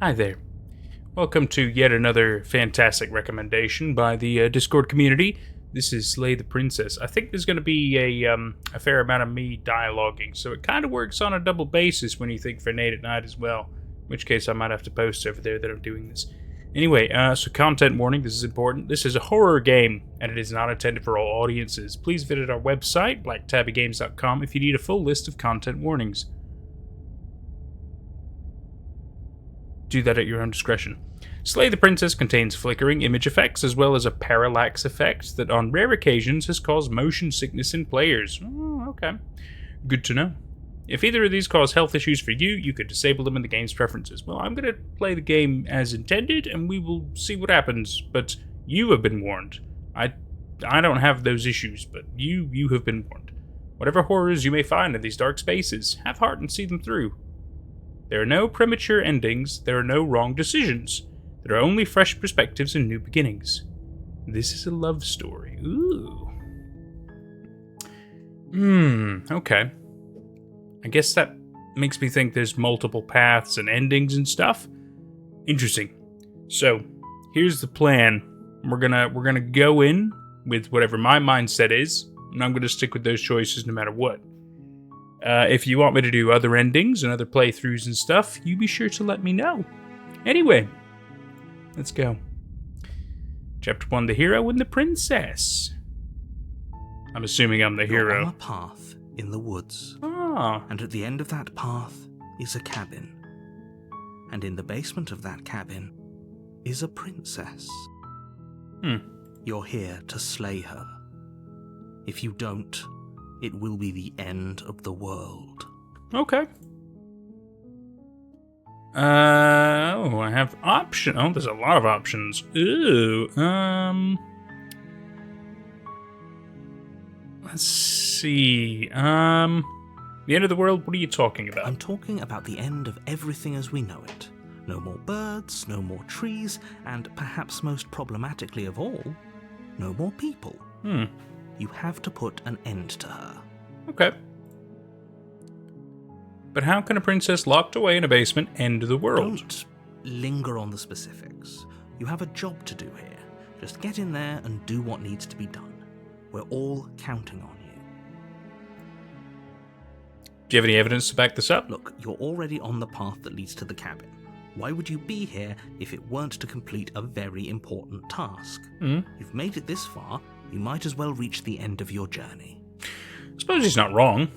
Hi there. Welcome to yet another fantastic recommendation by the Discord community. This is Slay the Princess. I think there's going to be a fair amount of me dialoguing, so it kind of works on a double basis when you think for Nate at Night as well. In which case, I might have to post over there that I'm doing this. Anyway, so content warning, this is important. This is a horror game, and it is not intended for all audiences. Please visit our website, blacktabbygames.com, if you need a full list of content warnings. Do that at your own discretion. Slay the Princess contains flickering image effects as well as a parallax effect that on rare occasions has caused motion sickness in players. Oh, okay. Good to know. If either of these cause health issues for you, you could disable them in the game's preferences. Well, I'm going to play the game as intended and we will see what happens, but you have been warned. I don't have those issues, but you have been warned. Whatever horrors you may find in these dark spaces, have heart and see them through. There are no premature endings, there are no wrong decisions. There are only fresh perspectives and new beginnings. This is a love story. Ooh. Okay. I guess that makes me think there's multiple paths and endings and stuff. Interesting. So, here's the plan. We're gonna go in with whatever my mindset is, and I'm gonna stick with those choices no matter what. If you want me to do other endings and other playthroughs and stuff, you be sure to let me know. Anyway, let's go. Chapter 1, The Hero and the Princess. I'm assuming I'm the hero. You're on a path in the woods. Ah. And at the end of that path is a cabin. And in the basement of that cabin is a princess. You're here to slay her. If you don't, it will be the end of the world. Okay. I have options. Oh, there's a lot of options. Ooh, let's see. The end of the world, what are you talking about? I'm talking about the end of everything as we know it. No more birds, no more trees, and perhaps most problematically of all, no more people. You have to put an end to her. Okay. But how can a princess locked away in a basement end the world? Don't linger on the specifics. You have a job to do here. Just get in there and do what needs to be done. We're all counting on you. Do you have any evidence to back this up? Look, you're already on the path that leads to the cabin. Why would you be here if it weren't to complete a very important task? You've made it this far, you might as well reach the end of your journey. I suppose he's not wrong.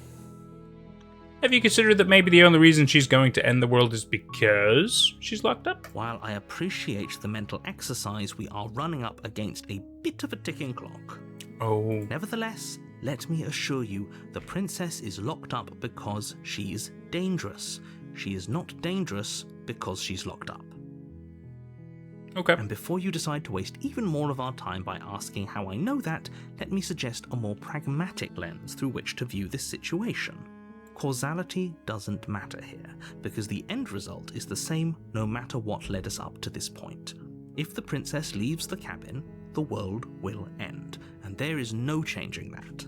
Have you considered that maybe the only reason she's going to end the world is because she's locked up? While I appreciate the mental exercise, we are running up against a bit of a ticking clock. Oh. Nevertheless, let me assure you, the princess is locked up because she's dangerous. She is not dangerous because she's locked up. Okay. And before you decide to waste even more of our time by asking how I know that, let me suggest a more pragmatic lens through which to view this situation. Causality doesn't matter here, because the end result is the same no matter what led us up to this point. If the princess leaves the cabin, the world will end, and there is no changing that.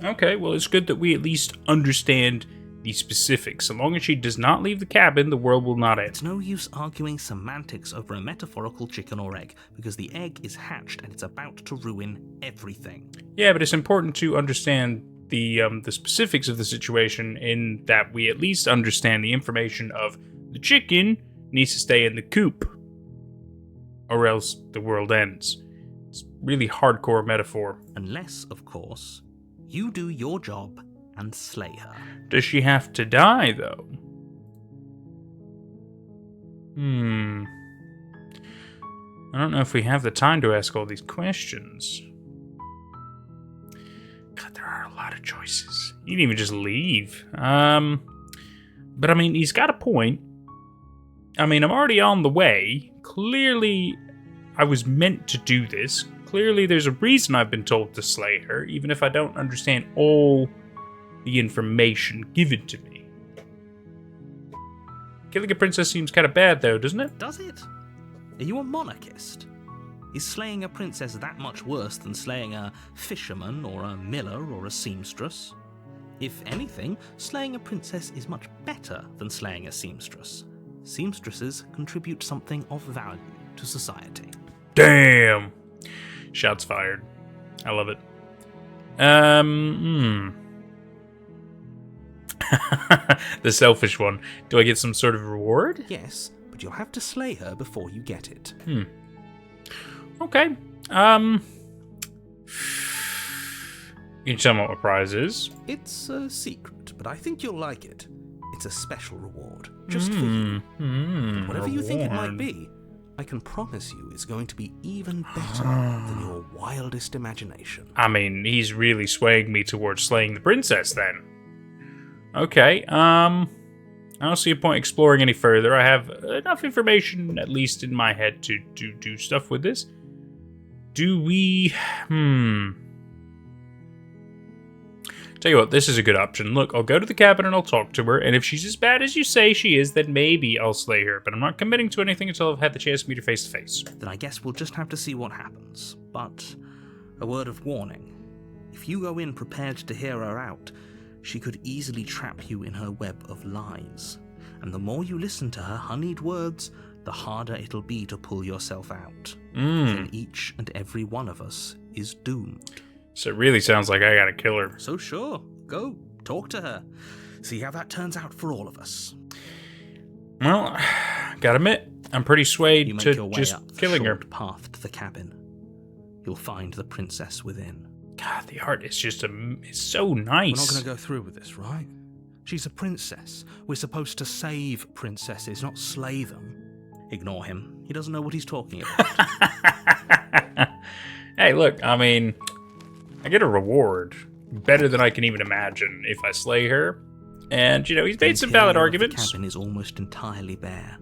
Okay, well it's good that we at least understand the specifics. So long as she does not leave the cabin, the world will not end. It's no use arguing semantics over a metaphorical chicken or egg, because the egg is hatched and it's about to ruin everything. Yeah, but it's important to understand the specifics of the situation in that we at least understand the information of the chicken needs to stay in the coop, or else the world ends. It's really hardcore metaphor. Unless, of course, you do your job and slay her. Does she have to die, though? I don't know if we have the time to ask all these questions. God, there are a lot of choices. You can even just leave. But I mean, he's got a point. I mean, I'm already on the way. Clearly, I was meant to do this. Clearly, there's a reason I've been told to slay her, even if I don't understand all the information given to me. Killing a princess seems kind of bad, though, doesn't it? Does it? Are you a monarchist? Is slaying a princess that much worse than slaying a fisherman or a miller or a seamstress? If anything, slaying a princess is much better than slaying a seamstress. seamstresses contribute something of value to society. Damn! Shots fired. I love it. The selfish one. Do I get some sort of reward? Yes, but you'll have to slay her before you get it. Okay. You can tell me what my prize is. It's a secret, but I think you'll like it. It's a special reward, just for you. Whatever you think it might be, I can promise you it's going to be even better than your wildest imagination. I mean, he's really swaying me towards slaying the princess then. Okay, I don't see a point exploring any further. I have enough information, at least in my head, to do stuff with this. Do we... Tell you what, this is a good option. Look, I'll go to the cabin and I'll talk to her, and if she's as bad as you say she is, then maybe I'll slay her, but I'm not committing to anything until I've had the chance to meet her face to face. Then I guess we'll just have to see what happens. But a word of warning. If you go in prepared to hear her out, she could easily trap you in her web of lies. And the more you listen to her honeyed words, the harder it'll be to pull yourself out. Then each and every one of us is doomed. So it really sounds like I gotta kill her. So sure, go, talk to her. See how that turns out for all of us. Well, gotta admit, I'm pretty swayed You make to your way just up the killing her. short path to the cabin. You'll find the princess within. God, the art is just it's so We're nice. not going to go through with this, right? She's a princess. We're supposed to save princesses, not slay them. Ignore him. He doesn't know what he's talking about. Hey, look, I mean, I get a reward better than I can even imagine if I slay her. And, you know, he's made some valid arguments. The cabin is almost entirely bare.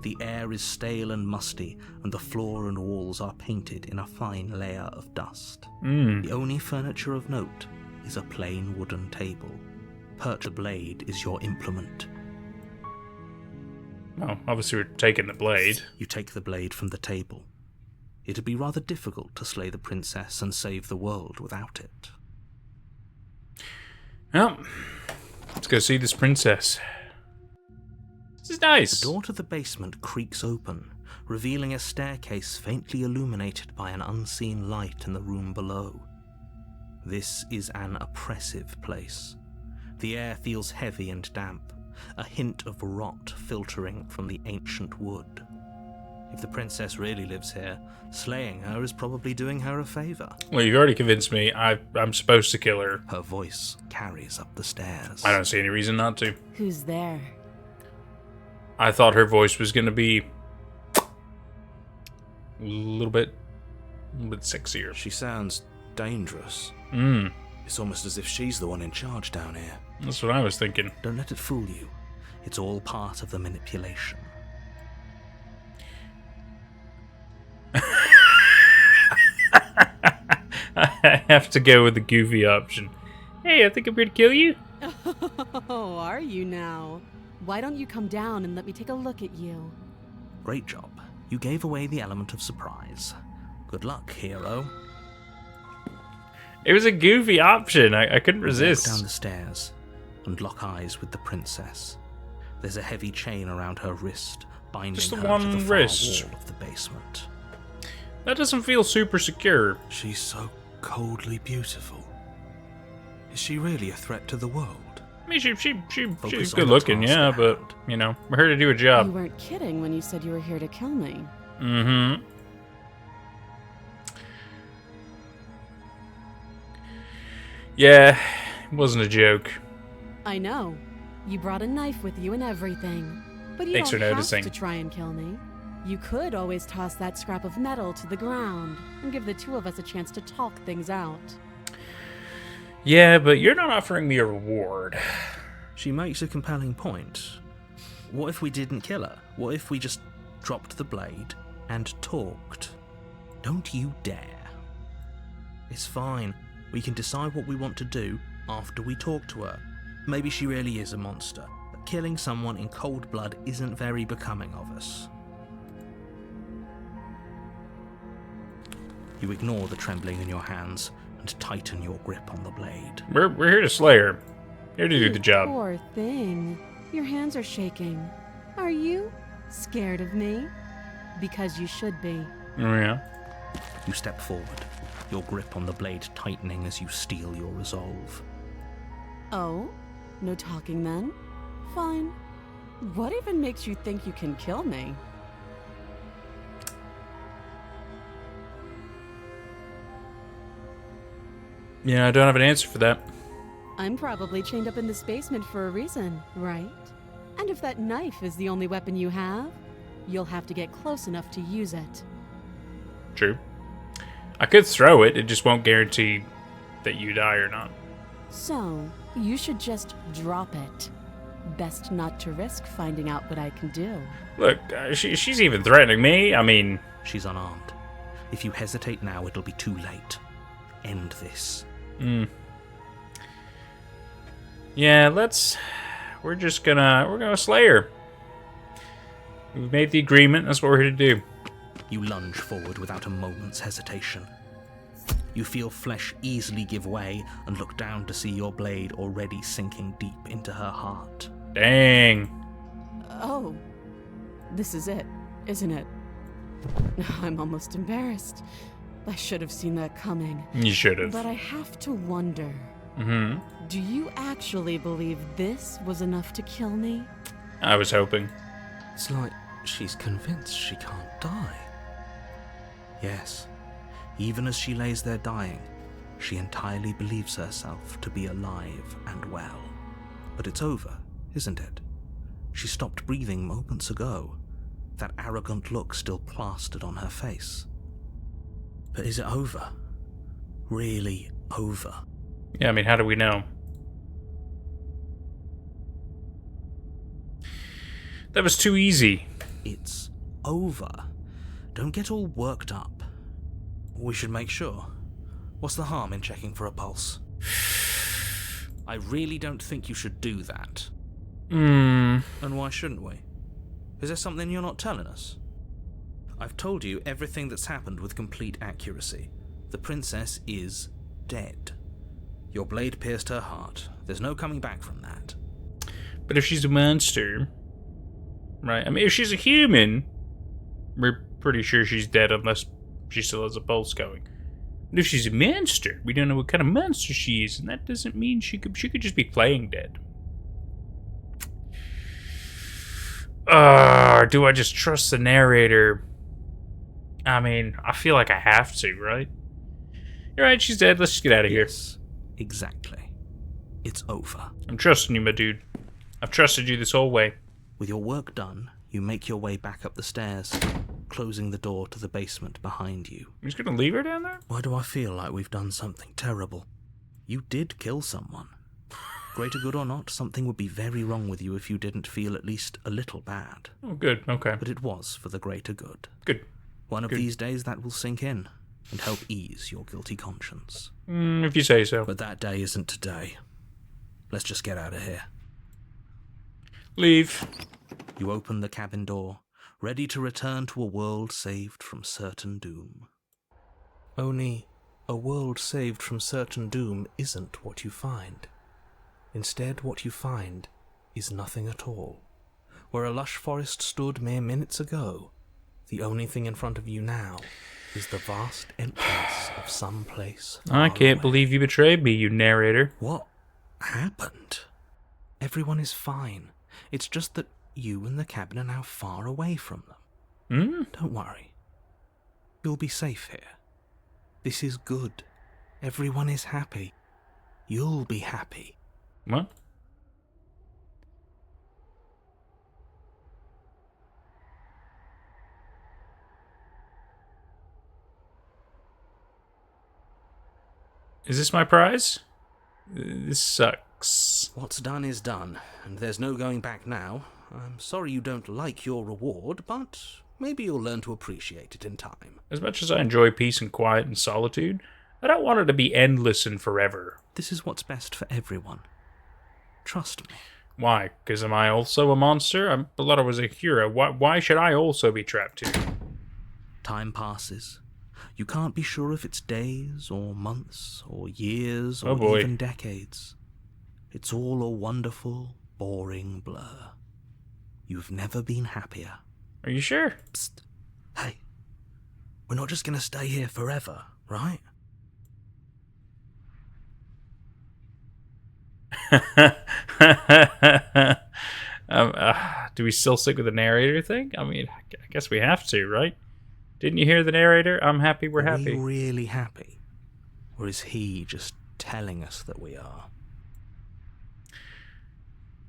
The air is stale and musty, and the floor and walls are painted in a fine layer of dust. The only furniture of note is a plain wooden table. The blade is your implement. Well, obviously we're taking the blade. You take the blade from the table. It'd be rather difficult to slay the princess and save the world without it. Well, let's go see this princess. This is nice. The door to the basement creaks open, revealing a staircase faintly illuminated by an unseen light in the room below. This is an oppressive place. The air feels heavy and damp, a hint of rot filtering from the ancient wood. If the princess really lives here, slaying her is probably doing her a favor. Well, you've already convinced me. I'm supposed to kill her. Her voice carries up the stairs. I don't see any reason not to. Who's there? I thought her voice was going to be a little bit sexier. She sounds dangerous. It's almost as if she's the one in charge down here. That's what I was thinking. Don't let it fool you. It's all part of the manipulation. I have to go with the goofy option. Hey, I think I'm here to kill you. Oh, are you now? Why don't you come down and let me take a look at you? Great job. You gave away the element of surprise. Good luck, hero. It was a goofy option. I couldn't Walk resist. down the stairs and lock eyes with the princess. There's a heavy chain around her wrist, binding Just the her one to the far wrist. wall of the basement. That doesn't feel super secure. She's so coldly beautiful. Is she really a threat to the world? I mean, she's Focus good on the looking, task yeah, at but, hand. you know, we're here to do a You job. weren't kidding when you said you were here to kill me. Mm-hmm. Yeah, it wasn't a joke. I know. You brought a knife with you and everything. But you Thanks don't for noticing. have to try and kill me. You could always toss that scrap of metal to the ground and give the two of us a chance to talk things out. Yeah, but you're not offering me a reward. She makes a compelling point. What if we didn't kill her? What if we just dropped the blade and talked? Don't you dare. It's fine. We can decide what we want to do after we talk to her. Maybe she really is a monster, but killing someone in cold blood isn't very becoming of us. You ignore the trembling in your hands and tighten your grip on the blade. We're here to slay her. Here to do You the job. Poor thing. Your hands are shaking. Are you Scared of me? Because you should be. Oh, yeah. You step forward, your grip on the blade tightening as you steel your resolve. Oh? No talking then? Fine. What even makes you think you can kill me? Yeah, I don't have an answer for that. I'm probably chained up in this basement for a reason, right? And if that knife is the only weapon you have, you'll have to get close enough to use it. True. I could throw it, it just won't guarantee that you die or not. So, you should just drop it. Best not to risk finding out what I can do. Look, she's even threatening me. I mean... She's unarmed. If you hesitate now, it'll be too late. End this. Yeah, we're gonna slay her. We've made the agreement, that's what we're here to do. You lunge forward without a moment's hesitation. You feel flesh easily give way and look down to see your blade already sinking deep into her heart. Dang. Oh. This is it, isn't it? I'm almost embarrassed. I should have seen that coming. You should have. But I have to wonder. Do you actually believe this was enough to kill me? I was hoping. It's like she's convinced she can't die. Yes, even as she lays there dying, she entirely believes herself to be alive and well. But it's over, isn't it? She stopped breathing moments ago, that arrogant look still plastered on her face. But is it over? Really over? Yeah, I mean, how do we know? That was too easy. It's over. Don't get all worked up. We should make sure. What's the harm in checking for a pulse? I really don't think you should do that. And why shouldn't we? Is there something you're not telling us? I've told you everything that's happened with complete accuracy. The princess is dead. Your blade pierced her heart. There's no coming back from that. But if she's a monster... Right, I mean, if she's a human, we're pretty sure she's dead unless she still has a pulse going. But if she's a monster, we don't know what kind of monster she is, and that doesn't mean she could just be playing dead. Do I just trust the narrator? I mean, I feel like I have to, right? You're right, she's dead, let's just get out of here. Yes, exactly. It's over. I'm trusting you, my dude. I've trusted you this whole way. With your work done, you make your way back up the stairs, closing the door to the basement behind you. You're just gonna leave her down there? Why do I feel like we've done something terrible? You did kill someone. Greater good or not, something would be very wrong with you if you didn't feel at least a little bad. Oh, good, okay. But it was for the greater good. Good. One of Good. these days that will sink in and help ease your guilty conscience. If you say so. But that day isn't today. Let's just get out of here. Leave. You open the cabin door, ready to return to a world saved from certain doom. Only, a world saved from certain doom isn't what you find. Instead, what you find is nothing at all. Where a lush forest stood mere minutes ago, the only thing in front of you now is the vast emptiness of some place. I can't believe you betrayed me, you narrator. What happened? Everyone is fine. It's just that you and the cabin are now far away from them. Don't worry. You'll be safe here. This is good. Everyone is happy. You'll be happy. What? Is this my prize? This sucks. What's done is done, and there's no going back now. I'm sorry you don't like your reward, but maybe you'll learn to appreciate it in time. As much as I enjoy peace and quiet and solitude, I don't want it to be endless and forever. This is what's best for everyone. Trust me. Why? Because am I also a monster? I thought I was a hero. Why should I also be trapped here? Time passes. You can't be sure if it's days, or months, or years, Oh or boy. even decades. It's all a wonderful, boring blur. You've never been happier. Are you sure? Psst. Hey, we're not just gonna stay here forever, right? Do we still stick with the narrator thing? I mean, I guess we have to, right? Didn't you hear the narrator? I'm happy, we're happy. Are we really happy? Or is he just telling us that we are?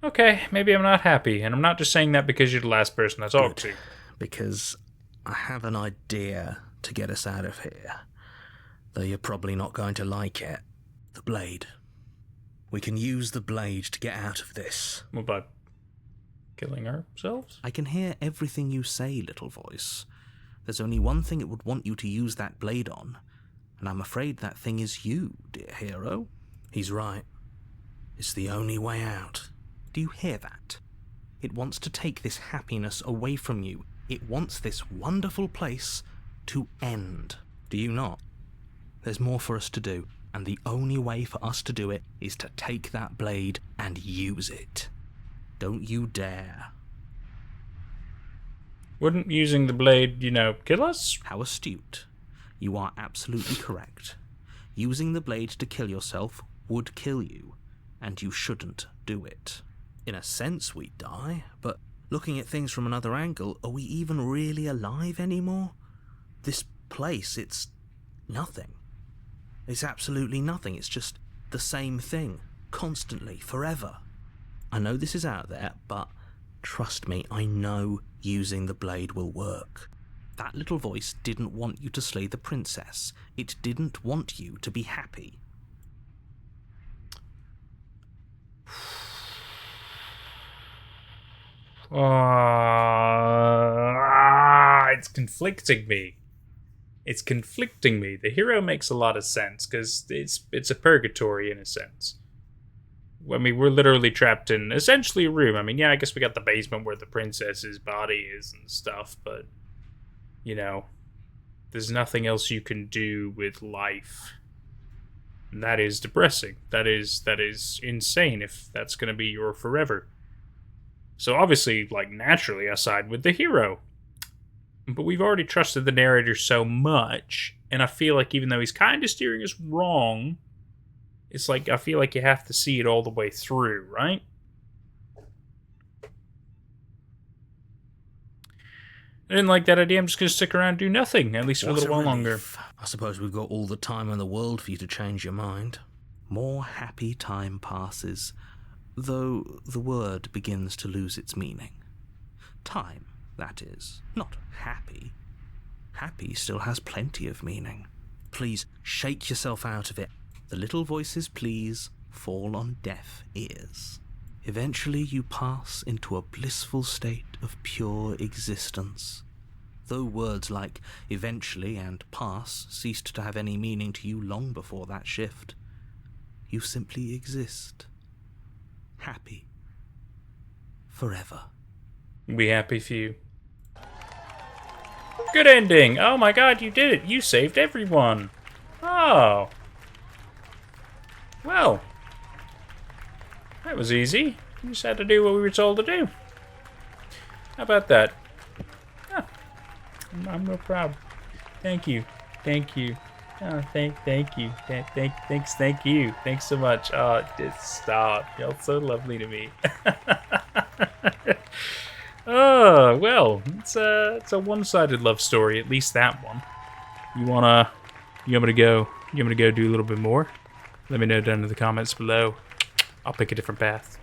Okay, maybe I'm not happy, and I'm not just saying that because you're the last person I talked to. Because I have an idea to get us out of here. Though you're probably not going to like it. The blade. We can use the blade to get out of this. What about killing ourselves? I can hear everything you say, little voice. There's only one thing it would want you to use that blade on, and I'm afraid that thing is you, dear hero. He's right. It's the only way out. Do you hear that? It wants to take this happiness away from you. It wants this wonderful place to end. Do you not? There's more for us to do, and the only way for us to do it is to take that blade and use it. Don't you dare. Wouldn't using the blade, kill us? How astute. You are absolutely correct. Using the blade to kill yourself would kill you, and you shouldn't do it. In a sense, we'd die, but looking at things from another angle, are we even really alive anymore? This place, it's nothing. It's absolutely nothing. It's just the same thing, constantly, forever. I know this is out there, but trust me, I know using the blade will work. That little voice didn't want you to slay the princess. It didn't want you to be happy. It's conflicting me. It's conflicting me. The hero makes a lot of sense because it's a purgatory in a sense. I mean, we're literally trapped in essentially a room. I mean, yeah, I guess we got the basement where the princess's body is and stuff, but there's nothing else you can do with life. And that is depressing. That is insane if that's going to be your forever. So obviously, naturally, I side with the hero. But we've already trusted the narrator so much, and I feel like even though he's kind of steering us wrong, it's I feel like you have to see it all the way through, right? I didn't like that idea. I'm just going to stick around and do nothing, at least for a little while longer. I suppose we've got all the time in the world for you to change your mind. More happy time passes, though the word begins to lose its meaning. Time, that is, not happy. Happy still has plenty of meaning. Please shake yourself out of it. The little voice's pleas fall on deaf ears. Eventually you pass into a blissful state of pure existence. Though words like eventually and pass ceased to have any meaning to you long before that shift, you simply exist. Happy. Forever. Be happy for you. Good ending! Oh my god, you did it! You saved everyone! Oh. Well. That was easy. You just had to do what we were told to do. How about that? Oh, I'm real proud. Thank you. Thank you. Oh, thank you. Thank you. Thanks so much. Oh, stop. Y'all so lovely to me. Oh, well, it's a one-sided love story, at least that one. You want me to go do a little bit more? Let me know down in the comments below. I'll pick a different path.